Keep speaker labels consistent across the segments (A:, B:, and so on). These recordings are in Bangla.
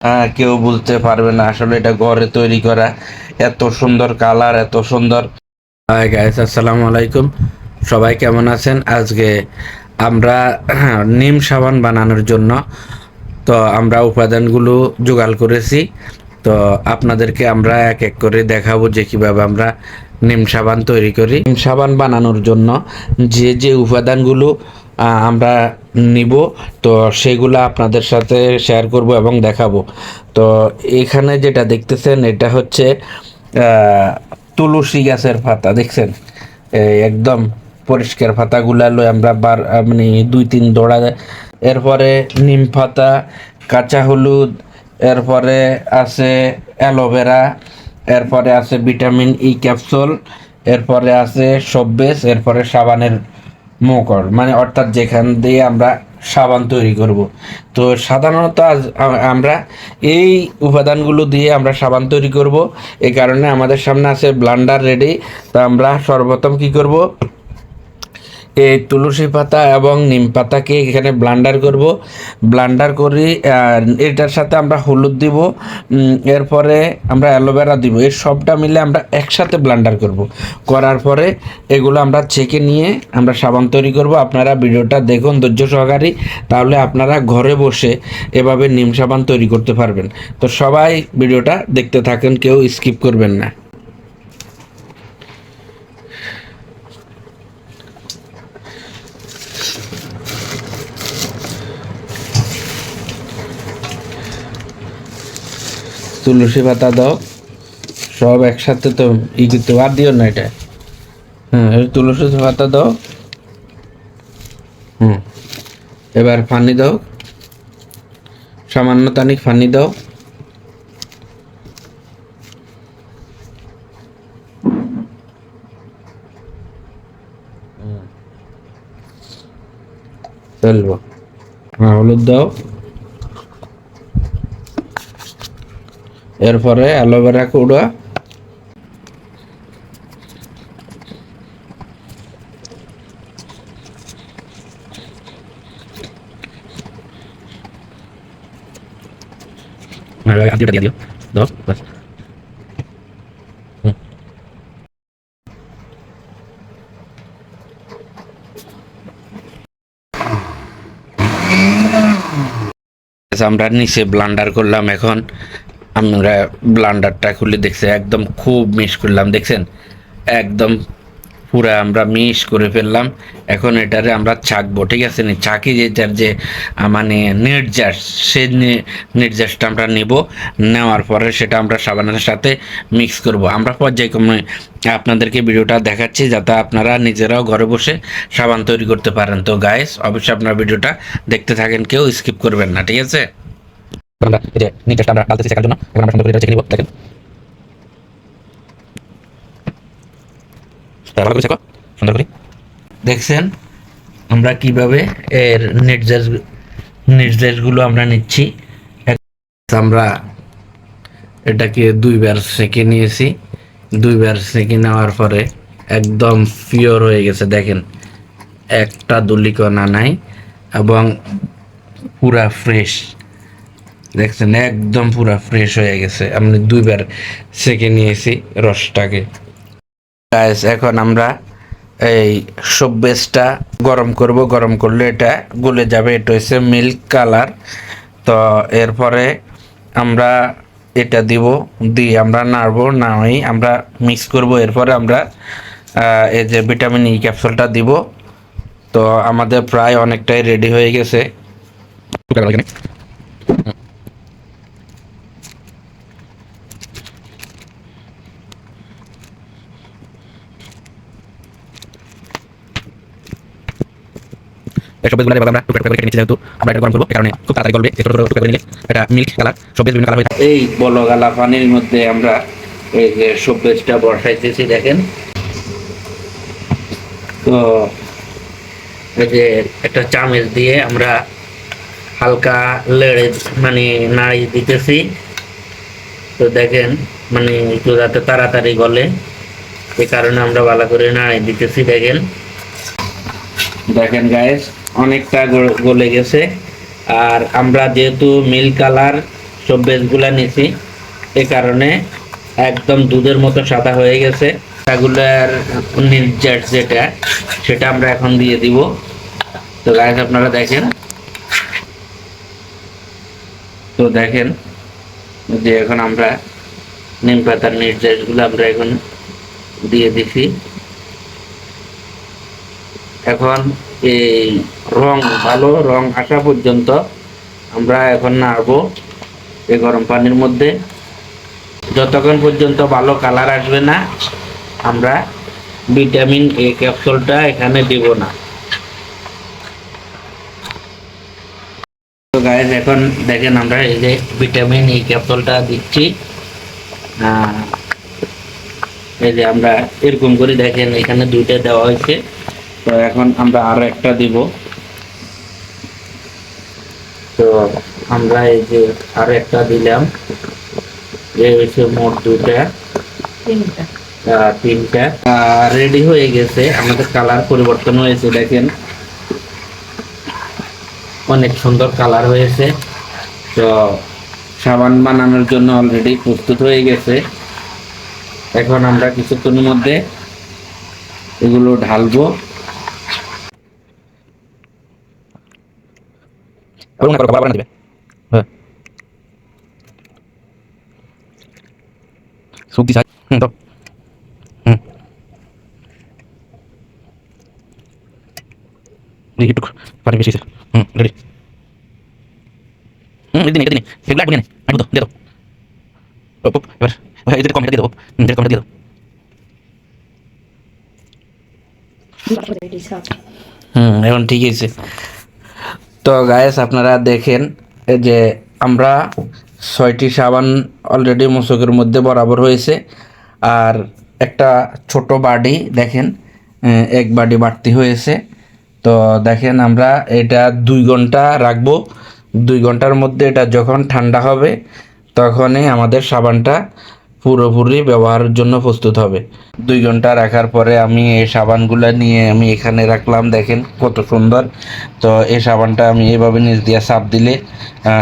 A: কেউ বুঝতে পারবে না আসলে এটা ঘরে তৈরি করা। এত সুন্দর কালার, এত সুন্দর। হাই গাইস, আসসালামু আলাইকুম। সবাই কেমন আছেন? আজকে আমরা নিম সাবান বানানোর জন্য আমরা উপাদানগুলো জোগাড় করেছি। তো আপনাদেরকে আমরা এক এক করে দেখাবো যে কিভাবে আমরা নিম সাবান তৈরি করি। নিম সাবান বানানোর জন্য যে যে উপাদানগুলো আমরা নিব, তো সেগুলো আপনাদের সাথে শেয়ার করব এবং দেখাবো। তো এখানে যেটা দেখতেছেন এটা হচ্ছে তুলসী গাছের পাতা, দেখছেন? একদম পরিষ্কার পাতাগুলা লই আমরা মানে 2-3 দড়া। এরপরে নিম পাতা, কাঁচা হলুদ, এরপরে আছে অ্যালোভেরা, এরপরে আছে ভিটামিন ই ক্যাপসুল, এরপরে আছে সববেশ, এরপরে সাবানের মোকর, মানে অর্থাৎ যেখান দিয়ে আমরা সাবান তৈরি করব। তো সাধারণত আমরা এই উপাদানগুলো দিয়ে আমরা সাবান তৈরি করব। এই কারণে আমাদের সামনে আছে ব্লান্ডার রেডি। তো আমরা সর্বপ্রথম কি করব, এই তুলসী পাতা এবং নিম পাতাকে এখানে ব্লান্ডার করব। ব্লান্ডার করি, এটার সাথে আমরা হলুদ দিব, এরপরে আমরা অ্যালোভেরা দিব। এই সবটা মিলে আমরা একসাথে ব্লান্ডার করব। করার পরে এগুলো আমরা ছেঁকে নিয়ে আমরা সাবান তৈরি করব। আপনারা ভিডিওটা দেখুন ধৈর্য সহকারে, তাহলে আপনারা ঘরে বসে এভাবে নিম সাবান তৈরি করতে পারবেন। তো সবাই ভিডিওটা দেখতে থাকেন, কেউ স্কিপ করবেন না। তুলসী পাতা দাও, সব একসাথে তো করতে আর দিও না এটা। হ্যাঁ, তুলসী পাতা দাও। হুম, এবার পানি দাও, সামান্য তানিক পানি দাও। চলবো। হ্যাঁ, হলুদ দাও। এরপরে অ্যালোভেরা কুড়া, দিয়ে দিও, দাও বাস। আমরা নিচে ব্লান্ডার করলাম। এখন আমরা ব্লান্ডারটা খুলে দেখছি, একদম খুব মিক্স করলাম, দেখছেন? একদম পুরা আমরা মিক্স করে ফেললাম। এখন এটারে আমরা ছাঁকবো, ঠিক আছে? নি ছাঁকি যেটার যে মানে নির্যাস, সেই নির্যাসটা আমরা নেব। নেওয়ার পরে সেটা আমরা সাবানের সাথে মিক্স করব। আমরা পর্যায়ক্রমে আপনাদেরকে ভিডিওটা দেখাচ্ছি, যাতে আপনারা নিজেরাও ঘরে বসে সাবান তৈরি করতে পারেন। তো গাইস, অবশ্যই আপনার ভিডিওটা দেখতে থাকেন, কেউ স্কিপ করবেন না, ঠিক আছে? আমরা এই যে নির্যাসটা আমরা ডালতেছি ছেঁকার জন্য। এখন আমরা সুন্দর করে এটা ছেঁকে নিব, দেখেন। ভালো করে ছেঁকো, সুন্দর করে। দেখছেন আমরা কিভাবে এর নির্দেশগুলো আমরা নিচ্ছি। আমরা এটাকে 2বার সেঁকে নিয়েছি। 2বার সেঁকে নেওয়ার পরে একদম পিওর হয়ে গেছে, দেখেন একটা ধূলিকণা নাই এবং পুরা ফ্রেশ। দেখছেন একদম পুরা ফ্রেশ হয়ে গেছে, আমি 2বার সেঁকে নিয়েছি রসটাকে। এখন আমরা এই সববেশটা গরম করব। গরম করলে এটা গলে যাবে। এটা হচ্ছে মিল্ক কালার। তো এরপরে আমরা এটা দিব, দিয়ে আমরা নাড়বো, নাড়াই আমরা মিক্স করব। এরপরে আমরা এই যে ভিটামিন ই ক্যাপসুলটা দিব। তো আমাদের প্রায় অনেকটাই রেডি হয়ে গেছে। সবগুলো আমরা টুকরা টুকরা করে কেটে নিচ্ছি, যেহেতু আমরা এটা গরম করবো, এই কারণে খুব তাড়াতাড়ি গলবে। ছোট ছোট টুকরা করে নিলে এটা মিল্ক কালার, সবুজ বিভিন্ন কালার হয়ে থাকে। এই বলগালা পানির মধ্যে আমরা এই যে সবজিটা বসাইতেছি, দেখেন। তো এই যে একটা চামচ দিয়ে আমরা হালকা লেড়ে মানে নাড়ি দিতেছি। তো দেখেন মানে একটু যাতে তাড়াতাড়ি গলে, এই কারণে আমরা ভালো করে নাড়ি দিতেছি। দেখেন দেখেন গাইস, অনেকটা গলে গেছে। আর আমরা যেহেতু মিল্ক কালার সব বেসগুলা নিছি, এ কারণে একদম দুধের মতো সাদা হয়ে গেছে। এগুলার নির্যাস যেটা, সেটা আমরা এখন দিয়ে দিব। তো গাইস আপনারা দেখেন, তো দেখেন যে এখন আমরা নিম পাতার নির্যাসগুলো আমরা এখন দিয়ে দিছি। এখন এই ভালো রং আসা পর্যন্ত আমরা এখন নাড়বো এই গরম পানির মধ্যে। যতক্ষণ পর্যন্ত ভালো কালার আসবে না, আমরা ভিটামিন এ ক্যাপসুলটা এখানে দিব না। তো গাইস এখন দেখেন আমরা এই যে ভিটামিন ই ক্যাপসুলটা দিচ্ছি। এই যে আমরা এরকম করে দেখেন এখানে দুইটা দেওয়া হয়েছে। তো এখন আমরা আরো একটা দিব। তো আমরা এই যে আরো একটা দিলাম, এই হচ্ছে মোট তিনটা রেডি হয়ে গেছে। আমাদের কালার পরিবর্তন হয়েছে, দেখেন অনেক সুন্দর কালার হয়েছে। তো সাবান বানানোর জন্য অলরেডি প্রস্তুত হয়ে গেছে। এখন আমরা কিছুক্ষণের মধ্যে এগুলো ঢালবো।
B: একটু পানি বেশি রেডি। এদিন এগুলো আগুন আমি তো দিয়ে দাও। এবার এদের কমটা দিয়ে দেবো, এদের কমটা দিয়ে দাও।
A: এখন ঠিক আছে। তো গায়েস আপনারা দেখেন এই যে আমরা 6টি সাবান অলরেডি মশকের মধ্যে বরাবর হয়েছে। আর একটা ছোট বাটি দেখেন, এক বাটি বাড়তি হয়েছে। তো দেখেন আমরা এটা 2 ঘন্টা রাখবো। 2 ঘন্টার মধ্যে এটা যখন ঠান্ডা হবে, তখনই আমাদের সাবানটা পুরোপুরি ব্যবহারের জন্য প্রস্তুত হবে। 2 ঘন্টা রাখার পরে আমি এই সাবানগুলো নিয়ে আমি এখানে রাখলাম, দেখেন কত সুন্দর। তো এই সাবানটা আমি এইভাবে নিচ দিয়ে চাপ দিলে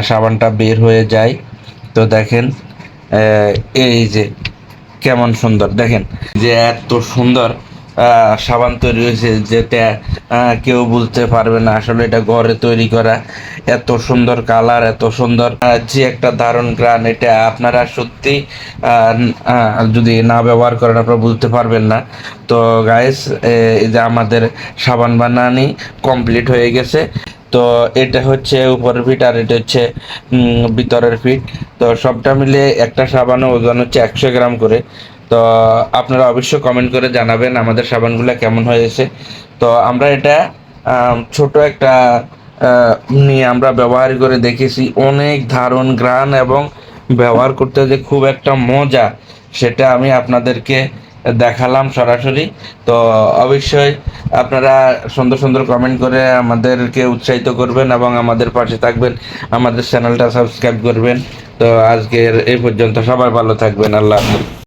A: সাবানটা বের হয়ে যায়। তো দেখেন এই যে কেমন সুন্দর, দেখেন যে এত সুন্দর সাবান তৈরি হয়েছে, যেটা কেউ বুঝতে পারবে না আসলে এটা ঘরে তৈরি করা। এত সুন্দর কালার, এত সুন্দর যে একটা দারুণ গ্রান, এটা আপনারা সত্যি যদি না ব্যবহার করেন আপনারা বুঝতে পারবেন না। তো গাইস এই যে আমাদের সাবান বানানি কমপ্লিট হয়ে গেছে। তো এটা হচ্ছে উপরের ফিট আর এটা হচ্ছে ভিতরের ফিট। তো সবটা মিলে একটা সাবানের ওজন হচ্ছে 100 গ্রাম করে। তো আপনারা অবশ্যই কমেন্ট করে জানাবেন আমাদের সাবানগুলো কেমন হয়েছে। তো আমরা এটা ছোট একটা নিয়ে আমরা ব্যবহার করে দেখেছি, অনেক দারুণ ঘ্রাণ এবং ব্যবহার করতে যে খুব একটা মজা, সেটা আমি আপনাদেরকে দেখালাম সরাসরি। তো অবশ্যই আপনারা সুন্দর সুন্দর কমেন্ট করে আমাদেরকে উৎসাহিত করবেন এবং আমাদের পাশে থাকবেন, আমাদের চ্যানেলটা সাবস্ক্রাইব করবেন। তো আজকের এই পর্যন্ত, সবাই ভালো থাকবেন, আল্লাহ হাফেজ।